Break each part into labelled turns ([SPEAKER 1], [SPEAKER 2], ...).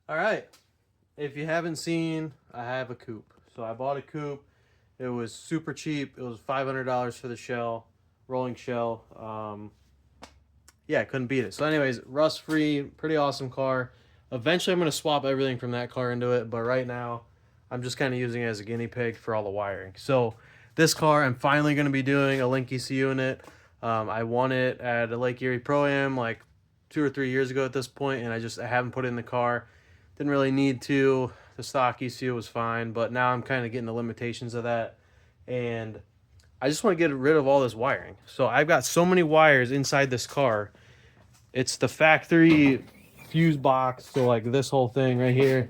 [SPEAKER 1] All right. If you haven't seen, I have a coupe. So I bought a coupe. It was super cheap. It was $500 for the shell, rolling shell. Yeah, couldn't beat it. So, anyways, rust free, pretty awesome car. Eventually, I'm gonna swap everything from that car into it, but right now, I'm just kind of using it as a guinea pig for all the wiring. So, this car, I'm finally gonna be doing a Link ECU in it. I won it at a Lake Erie Pro Am like 2 or 3 years ago at this point, and I haven't put it in the car. Didn't really need to. The stock ECU was fine, but now I'm kind of getting the limitations of that, and I just want to get rid of all this wiring. So I've got so many wires inside this car. It's the factory fuse box. So like this whole thing right here.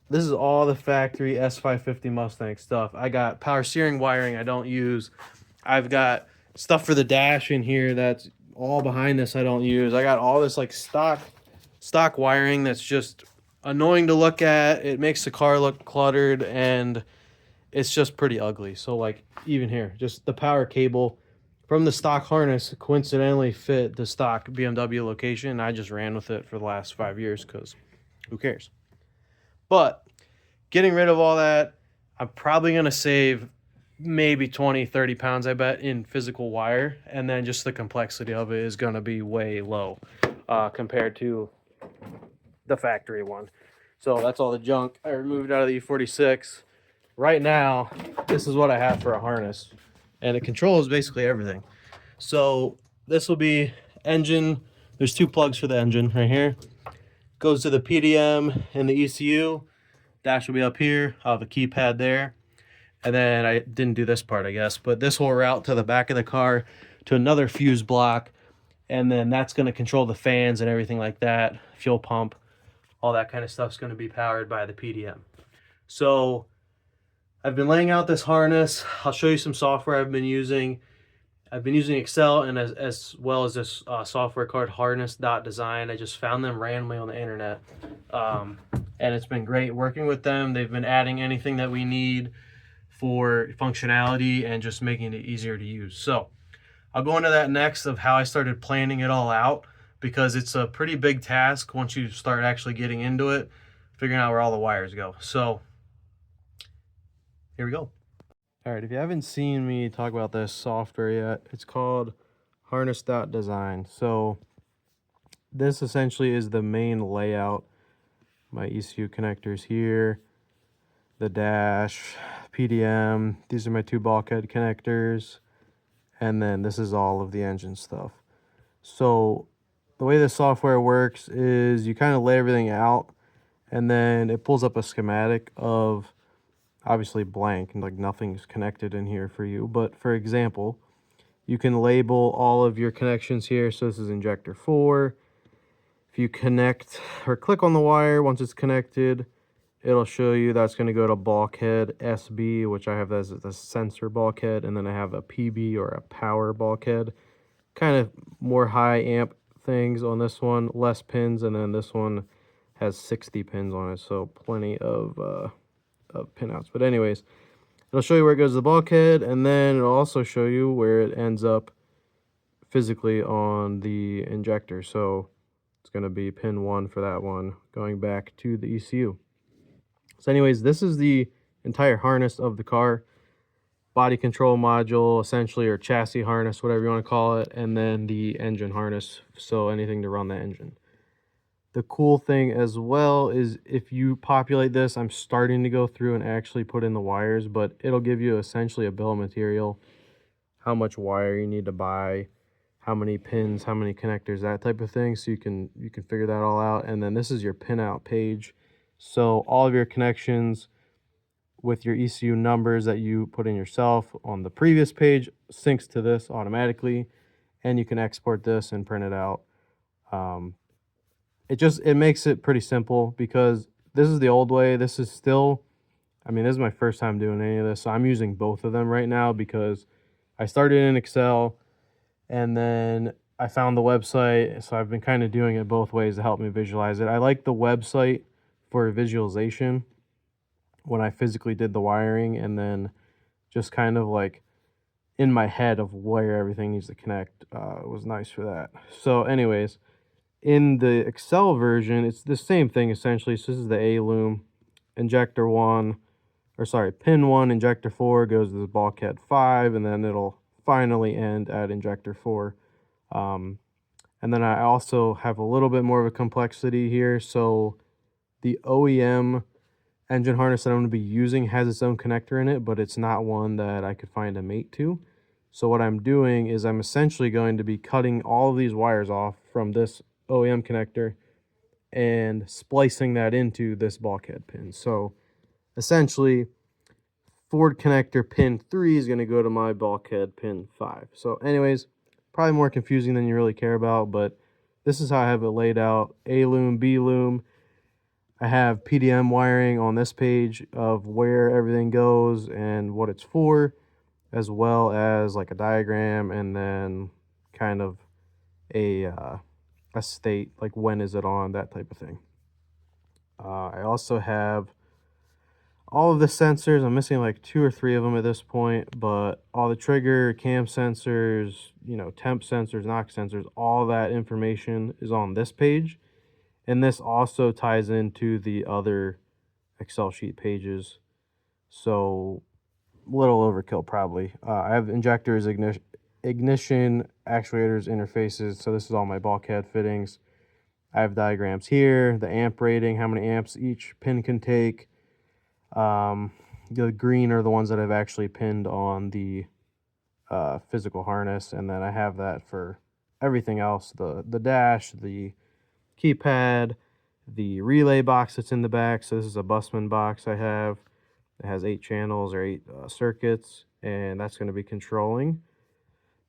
[SPEAKER 1] This is all the factory S550 Mustang stuff. I got power steering wiring I don't use. I've got stuff for the dash in here that's all behind this I don't use. I got all this like stock wiring that's just annoying to look at. It makes the car look cluttered and it's just pretty ugly. So like even here, just the power cable from the stock harness coincidentally fit the stock BMW location. I just ran with it for the last 5 years because who cares? But getting rid of all that, I'm probably going to save maybe 20, 30 pounds, I bet, in physical wire. And then just the complexity of it is going to be way low compared to the factory one. So that's all the junk I removed out of the E46. Right now, this is what I have for a harness. And it controls basically everything. So this will be engine. There's two plugs for the engine right here. Goes to the PDM and the ECU. Dash will be up here. I'll have a keypad there. And then I didn't do this part, I guess, but this will route to the back of the car to another fuse block. And then that's going to control the fans and everything like that. Fuel pump, all that kind of stuff is going to be powered by the PDM. So I've been laying out this harness. I'll show you some software I've been using. I've been using Excel and as well as this software called harness.design. I just found them randomly on the internet. And it's been great working with them. They've been adding anything that we need for functionality and just making it easier to use. So I'll go into that next of how I started planning it all out because it's a pretty big task once you start actually getting into it, figuring out where all the wires go. So here we go. All right, if you haven't seen me talk about this software yet, it's called harness.design. So this essentially is the main layout. My ECU connectors here, the dash, PDM, these are my two bulkhead connectors, and then this is all of the engine stuff. So the way this software works is you kind of lay everything out, and then it pulls up a schematic of obviously blank and like nothing's connected in here for you. But for example, you can label all of your connections here. So this is injector 4. If you connect or click on the wire, once it's connected, it'll show you that's going to go to bulkhead SB, which I have as a sensor bulkhead, and then I have a PB or a power bulkhead. Kind of more high amp things on this one, less pins, and then this one has 60 pins on it, so plenty of pinouts. But anyways, it'll show you where it goes to the bulkhead, and then it'll also show you where it ends up physically on the injector. So it's going to be pin 1 for that one, going back to the ECU. So anyways, this is the entire harness of the car. Body control module, essentially, or chassis harness, whatever you want to call it, and then the engine harness, so anything to run the engine. The cool thing as well is if you populate this, I'm starting to go through and actually put in the wires, but it'll give you essentially a bill of material, how much wire you need to buy, how many pins, how many connectors, that type of thing, so you can figure that all out. And then this is your pinout page. So all of your connections with your ECU numbers that you put in yourself on the previous page syncs to this automatically, and you can export this and print it out. It makes it pretty simple because this is the old way. This is still, I mean, this is my first time doing any of this, so I'm using both of them right now because I started in Excel and then I found the website, so I've been kind of doing it both ways to help me visualize it. I like the website for visualization when I physically did the wiring, and then just kind of like in my head of where everything needs to connect. It was nice for that. So anyways, In the Excel version, it's the same thing essentially. So this is the A loom, injector 1, or sorry, pin 1, injector 4 goes to the bulkhead 5, and then it'll finally end at injector 4. And then I also have a little bit more of a complexity here. So the OEM engine harness that I'm going to be using has its own connector in it, but it's not one that I could find a mate to. So what I'm doing is I'm essentially going to be cutting all of these wires off from this OEM connector and splicing that into this bulkhead pin. So essentially, Ford connector pin 3 is going to go to my bulkhead pin 5. So anyways, probably more confusing than you really care about, but this is how I have it laid out. A loom, B loom. I have PDM wiring on this page of where everything goes and what it's for, as well as like a diagram and then kind of a state, like when is it on, that type of thing. I also have all of the sensors. I'm missing like 2 or 3 of them at this point, but all the trigger, cam sensors, you know, temp sensors, knock sensors, all that information is on this page. And this also ties into the other Excel sheet pages. So a little overkill probably. I have injectors, ignition, actuators, interfaces. So this is all my bulkhead fittings. I have diagrams here, the amp rating, how many amps each pin can take. The green are the ones that I've actually pinned on the physical harness, and then I have that for everything else, the dash, the keypad, the relay box that's in the back. So this is a Busman box I have. It has 8 channels or 8 circuits, and that's going to be controlling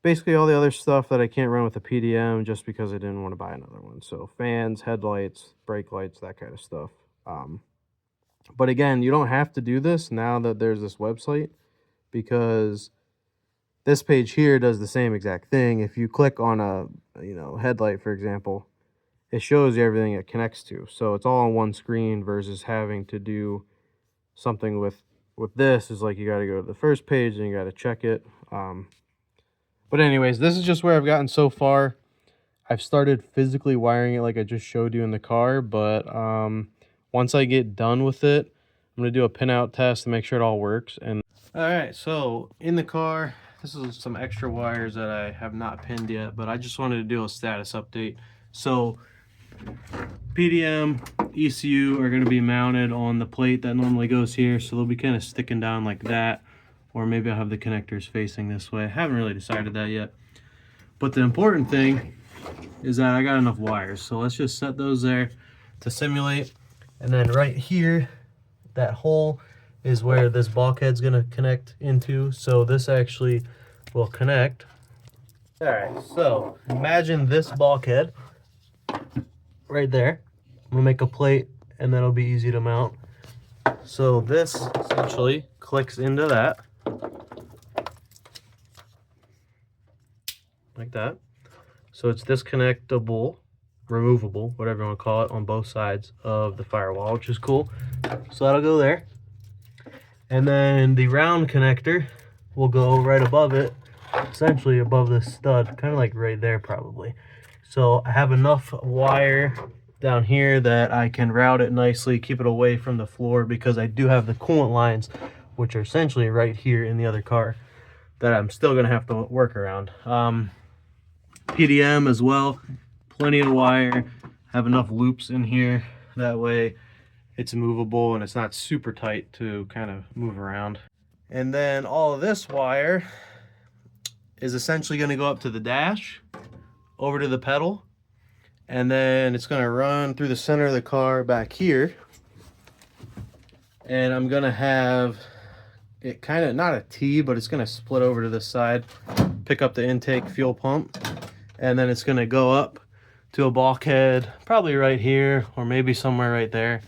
[SPEAKER 1] basically all the other stuff that I can't run with the PDM just because I didn't want to buy another one. So fans, headlights, brake lights, that kind of stuff. But again, you don't have to do this now that there's this website, because this page here does the same exact thing. If you click on a headlight, for example, it shows you everything it connects to. So it's all on one screen versus having to do something with this. Is like you got to go to the first page and you got to check it. But anyways, this is just where I've gotten so far. I've started physically wiring it like I just showed you in the car, but once I get done with it, I'm going to do a pinout test to make sure it all works. And all right, so in the car, this is some extra wires that I have not pinned yet, but I just wanted to do a status update. So PDM, ECU are going to be mounted on the plate that normally goes here, so they'll be kind of sticking down like that, or maybe I'll have the connectors facing this way. I haven't really decided that yet. But the important thing is that I got enough wires, so let's just set those there to simulate. And then right here, that hole is where this bulkhead's going to connect into, so this actually will connect. All right, so imagine this bulkhead right there. I'm gonna make a plate and that'll be easy to mount. So this essentially clicks into that like that. So it's disconnectable, removable, whatever you want to call it, on both sides of the firewall, which is cool. So that'll go there. And then the round connector will go right above it, essentially above this stud, kind of like right there probably. So I have enough wire down here that I can route it nicely, keep it away from the floor, because I do have the coolant lines, which are essentially right here in the other car, that I'm still going to have to work around. PDM as well, plenty of wire, have enough loops in here, that way it's movable and it's not super tight to kind of move around. And then all of this wire is essentially going to go up to the dash, over to the pedal, and then it's going to run through the center of the car back here. And I'm going to have it kind of, not a T, but it's going to split over to this side, pick up the intake fuel pump, and then it's going to go up to a bulkhead, probably right here, or maybe somewhere right there,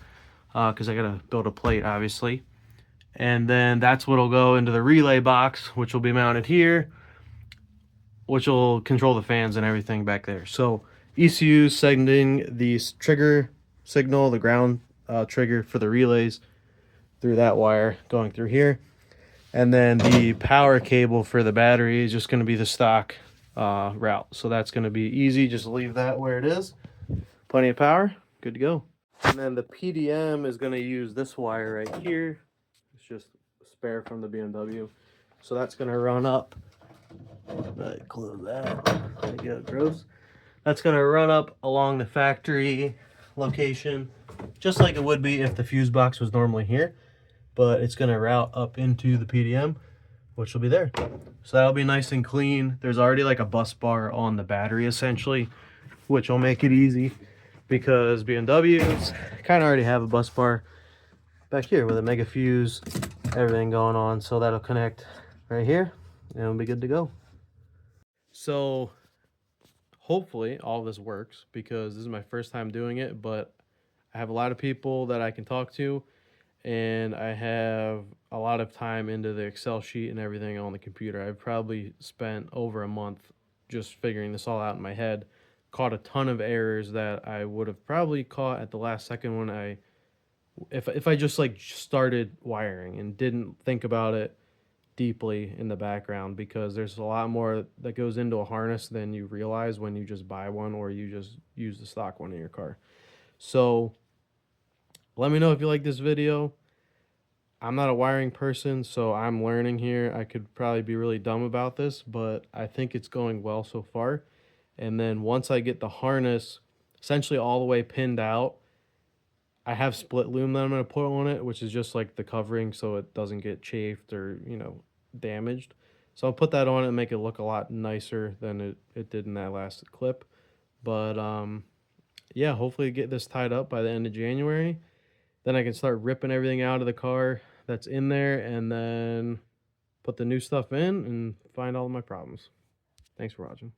[SPEAKER 1] because I got to build a plate, obviously. And then that's what'll go into the relay box, which will be mounted here, which will control the fans and everything back there. So ECU sending the trigger signal, the ground trigger for the relays through that wire going through here. And then the power cable for the battery is just going to be the stock route. So that's going to be easy. Just leave that where it is. Plenty of power, good to go. And then the PDM is going to use this wire right here. It's just spare from the BMW. So that's going to run up. Close that. There you go, gross. That's going to run up along the factory location, just like it would be if the fuse box was normally here. But it's going to route up into the PDM, which will be there. So that'll be nice and clean. There's already like a bus bar on the battery essentially, which will make it easy because BMWs kind of already have a bus bar back here with a mega fuse, everything going on. So that'll connect right here and it'll be good to go. So hopefully all this works because this is my first time doing it, but I have a lot of people that I can talk to, and I have a lot of time into the Excel sheet and everything on the computer. I've probably spent over a month just figuring this all out in my head. Caught a ton of errors that I would have probably caught at the last second when if I just like started wiring and didn't think about it deeply in the background, because there's a lot more that goes into a harness than you realize when you just buy one or you just use the stock one in your car. So let me know if you like this video. I'm not a wiring person, so I'm learning here. I could probably be really dumb about this, but I think it's going well so far. And then once I get the harness essentially all the way pinned out, I have split loom that I'm going to put on it, which is just like the covering so it doesn't get chafed or, damaged. So I'll put that on it and make it look a lot nicer than it did in that last clip. But yeah, hopefully get this tied up by the end of January. Then I can start ripping everything out of the car that's in there and then put the new stuff in and find all of my problems. Thanks for watching.